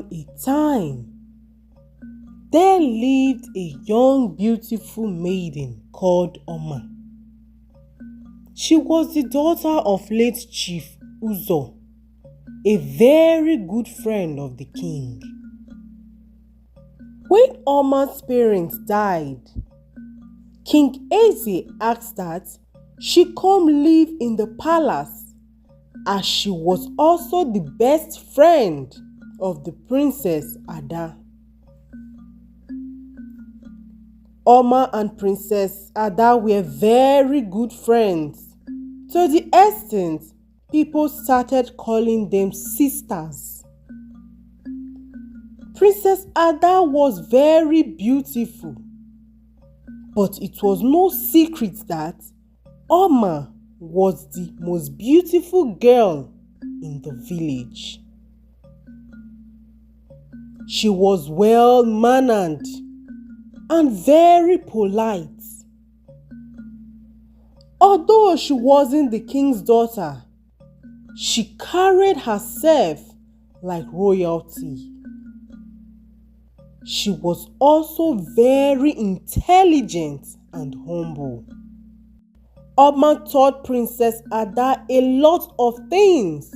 upon a time, there lived a young beautiful maiden called Oma. She was the daughter of late Chief Uzo, a very good friend of the king. When Oma's parents died, King Eze asked that she come live in the palace, as she was also the best friend of the Princess Ada. Oma and Princess Ada were very good friends, to the extent people started calling them sisters. Princess Ada was very beautiful, but it was no secret that Oma was the most beautiful girl in the village. She was well-mannered and very polite. Although she wasn't the king's daughter, she carried herself like royalty. She was also very intelligent and humble. Oma taught Princess Ada a lot of things,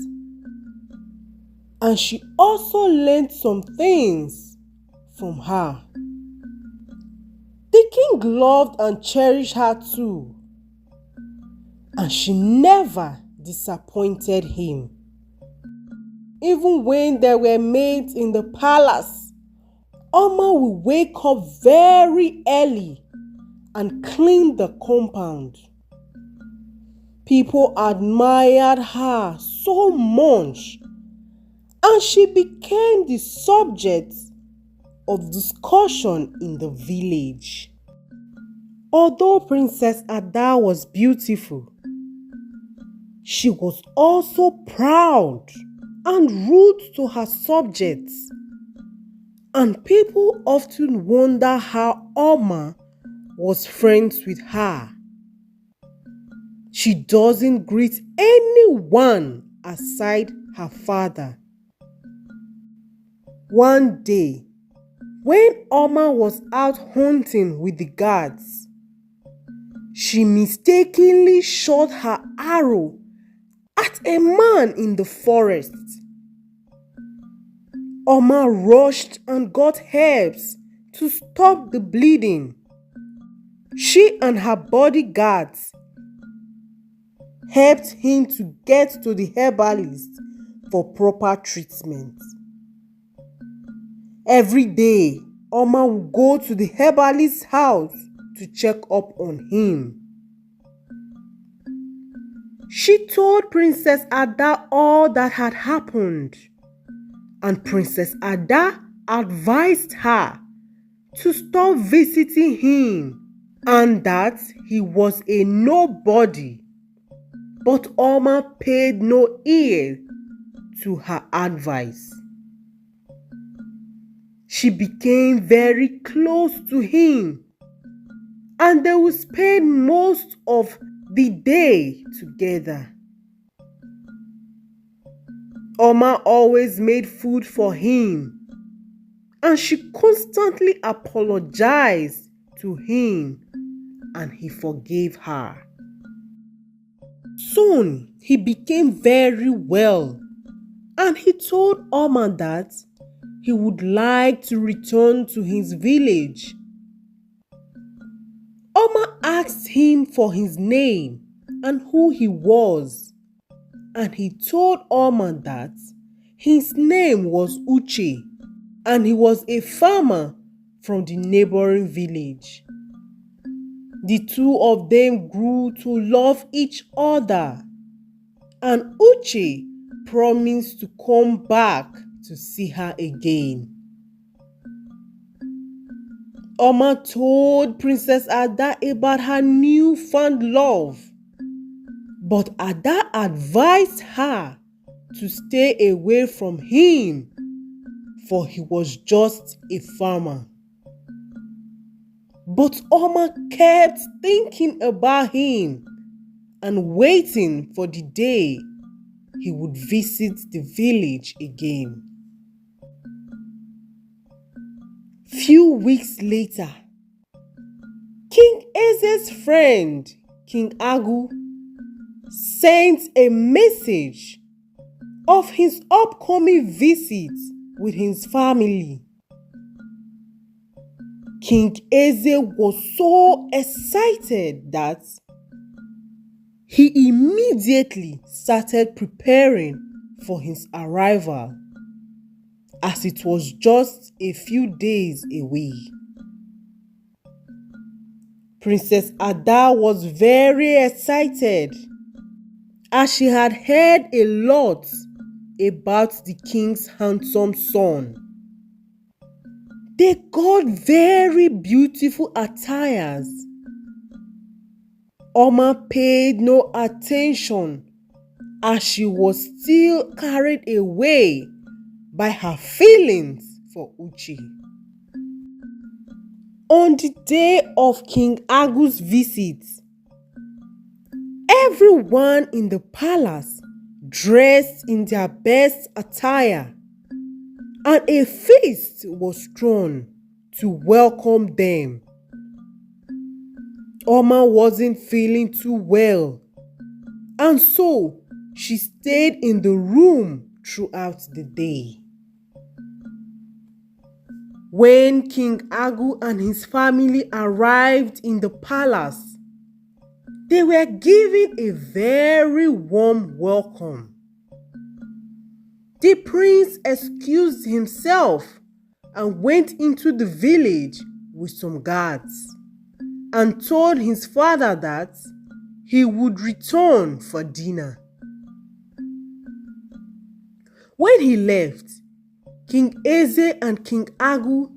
and she also learned some things from her. The king loved and cherished her too, and she never disappointed him. Even when there were maids in the palace, Oma would wake up very early and clean the compound. People admired her so much, and she became the subject of discussion in the village. Although Princess Ada was beautiful, she was also proud and rude to her subjects, and people often wonder how Oma was friends with her. She doesn't greet anyone aside her father. One day, when Oma was out hunting with the guards, she mistakenly shot her arrow at a man in the forest. Oma rushed and got herbs to stop the bleeding. She and her bodyguards helped him to get to the herbalist for proper treatment. Every day, Oma would go to the herbalist's house to check up on him. She told Princess Ada all that had happened, and Princess Ada advised her to stop visiting him and that he was a nobody. But Oma paid no ear to her advice. She became very close to him, and they would spend most of the day together. Oma always made food for him, and she constantly apologized to him, and he forgave her. Soon he became very well, and he told Oma that he would like to return to his village. Oma asked him for his name and who he was, and he told Oma that his name was Uche, and he was a farmer from the neighboring village. The two of them grew to love each other, and Uche promised to come back to see her again. Oma told Princess Ada about her newfound love, but Ada advised her to stay away from him, for he was just a farmer. But Oma kept thinking about him and waiting for the day he would visit the village again. Few weeks later, King Eze's friend, King Agu, sent a message of his upcoming visit with his family. King Eze was so excited that he immediately started preparing for his arrival, as it was just a few days away. Princess Ada was very excited, as she had heard a lot about the king's handsome son. They got very beautiful attires. Oma paid no attention, as she was still carried away by her feelings for Uche. On the day of King Agu's visit, everyone in the palace dressed in their best attire, and a feast was thrown to welcome them. Oma wasn't feeling too well, and so she stayed in the room throughout the day. When King Agu and his family arrived in the palace, they were given a very warm welcome. The prince excused himself and went into the village with some guards and told his father that he would return for dinner. When he left, King Eze and King Agu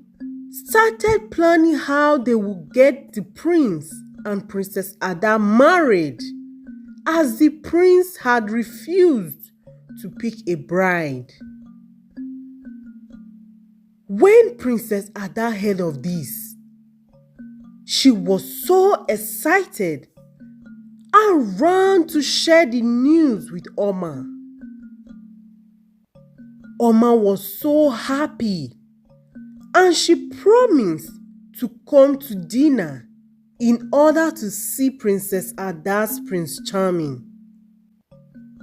started planning how they would get the prince and Princess Ada married, as the prince had refused to pick a bride. When Princess Ada heard of this, she was so excited and ran to share the news with Oma. Oma was so happy, and she promised to come to dinner in order to see Princess Ada's Prince Charming.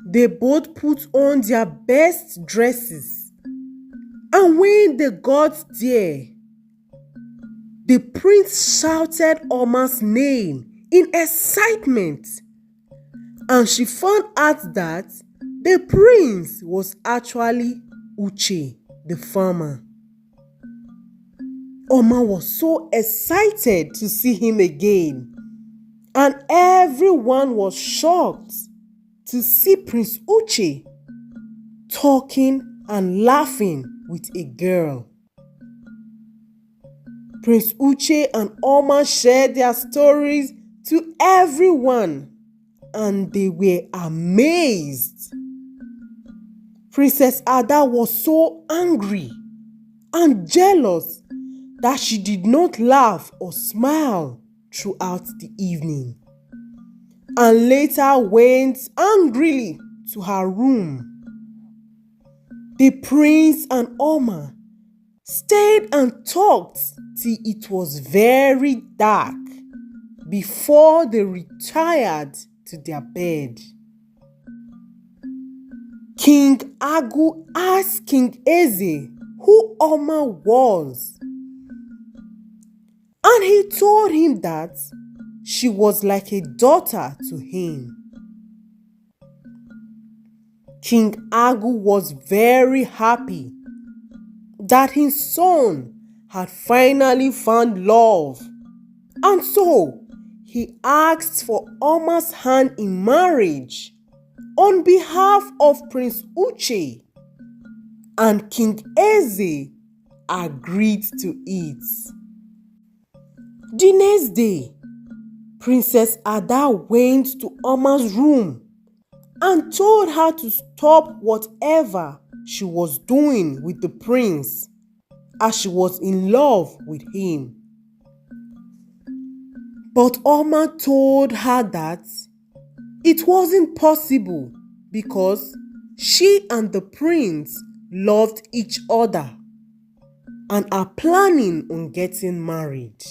They both put on their best dresses, and when they got there, the prince shouted Oma's name in excitement, and she found out that the prince was actually Uche, the farmer. Oma was so excited to see him again, and everyone was shocked to see Prince Uche talking and laughing with a girl. Prince Uche and Oma shared their stories to everyone, and they were amazed. Princess Ada was so angry and jealous that she did not laugh or smile throughout the evening, and later went angrily to her room. The prince and Oma stayed and talked till it was very dark before they retired to their bed. King Agu asked King Eze who Oma was, and he told him that she was like a daughter to him. King Agu was very happy that his son had finally found love, and so he asked for Oma's hand in marriage on behalf of Prince Uche, and King Eze agreed to it. The next day, Princess Ada went to Oma's room and told her to stop whatever she was doing with the prince, as she was in love with him. But Oma told her that it wasn't possible because she and the prince loved each other, and are planning on getting married.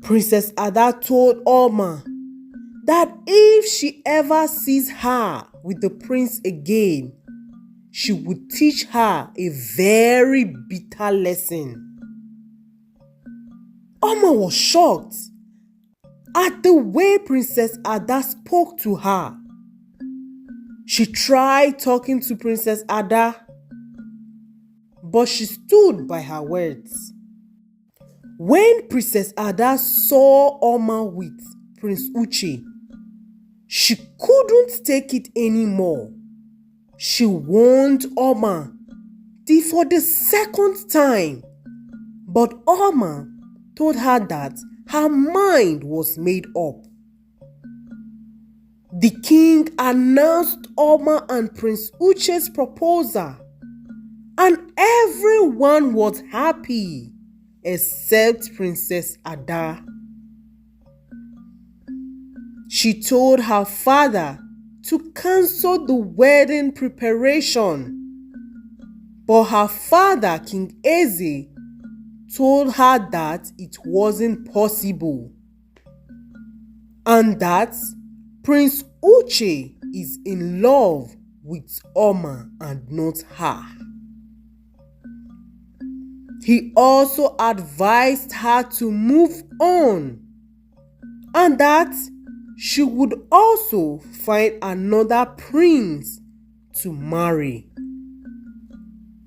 Princess Ada told Oma that if she ever sees her with the prince again, she would teach her a very bitter lesson. Oma was shocked at the way Princess Ada spoke to her. She tried talking to Princess Ada, but she stood by her words. When Princess Ada saw Oma with Prince Uche, she couldn't take it anymore. She warned Oma for the second time, but Oma told her that her mind was made up. The king announced Oma and Prince Uche's proposal, and everyone was happy except Princess Ada. She told her father to cancel the wedding preparation, but her father, King Eze, told her that it wasn't possible and that Prince Uche is in love with Oma and not her. He also advised her to move on and that she would also find another prince to marry.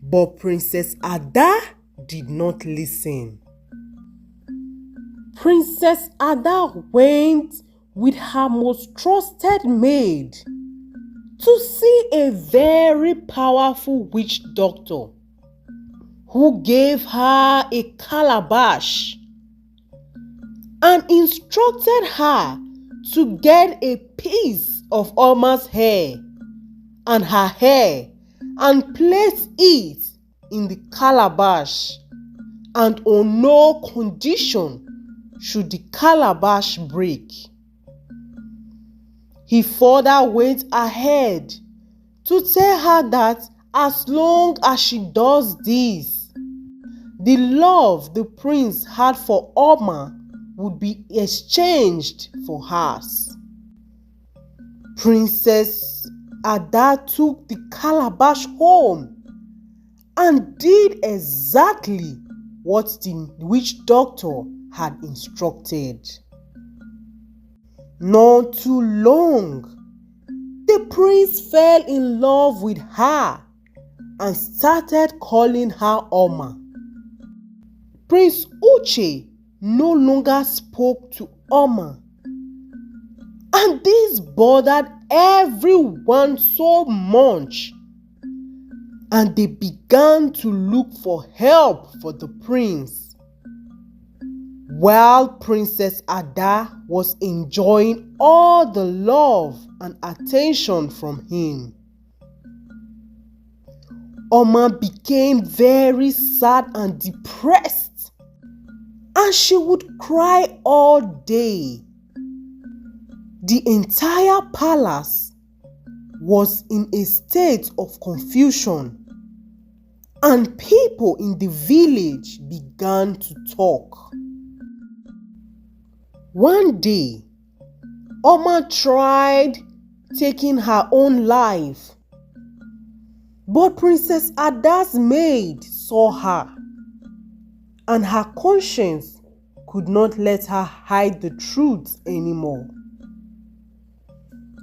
But Princess Ada did not listen. Princess Ada went with her most trusted maid to see a very powerful witch doctor who gave her a calabash and instructed her to get a piece of Oma's hair and her hair and place it in the calabash, and on no condition should the calabash break. He further went ahead to tell her that as long as she does this, the love the prince had for Oma would be exchanged for hers. Princess Ada took the calabash home and did exactly what the witch doctor had instructed. Not too long, the prince fell in love with her and started calling her Oma. Prince Uche no longer spoke to Oma, and this bothered everyone so much, and they began to look for help for the prince, while Princess Ada was enjoying all the love and attention from him. Oma became very sad and depressed, and she would cry all day. The entire palace was in a state of confusion, and people in the village began to talk. One day, Oma tried taking her own life, but Princess Ada's maid saw her, and her conscience could not let her hide the truth anymore.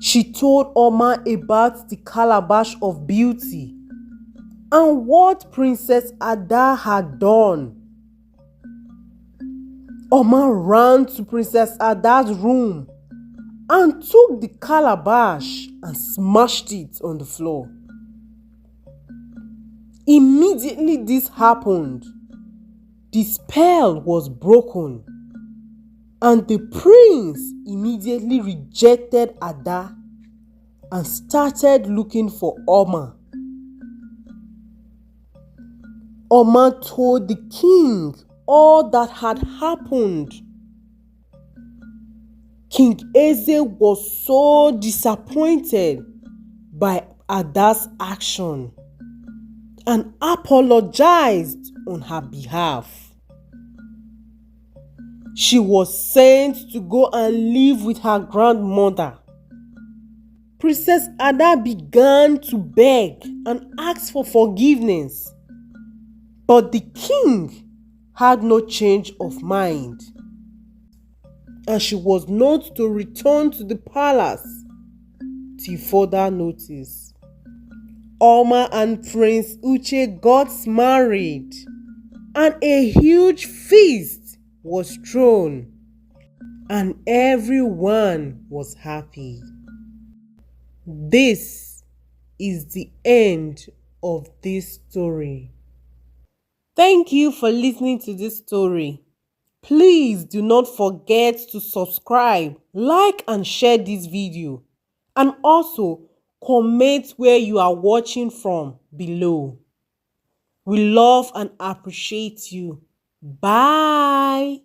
She told Oma about the calabash of beauty and what Princess Ada had done. Oma ran to Princess Ada's room and took the calabash and smashed it on the floor. Immediately this happened, the spell was broken, and the prince immediately rejected Ada and started looking for Oma. Oma told the king all that had happened. King Eze was so disappointed by Ada's action, and apologized on her behalf. She was sent to go and live with her grandmother. Princess Ada began to beg and ask for forgiveness, but the king had no change of mind, and she was not to return to the palace till further notice. Oma and Prince Uche got married, and a huge feast was thrown, and everyone was happy. This is the end of this story. Thank you for listening to this story. Please do not forget to subscribe, like and share this video, and also comment where you are watching from below. We love and appreciate you. Bye.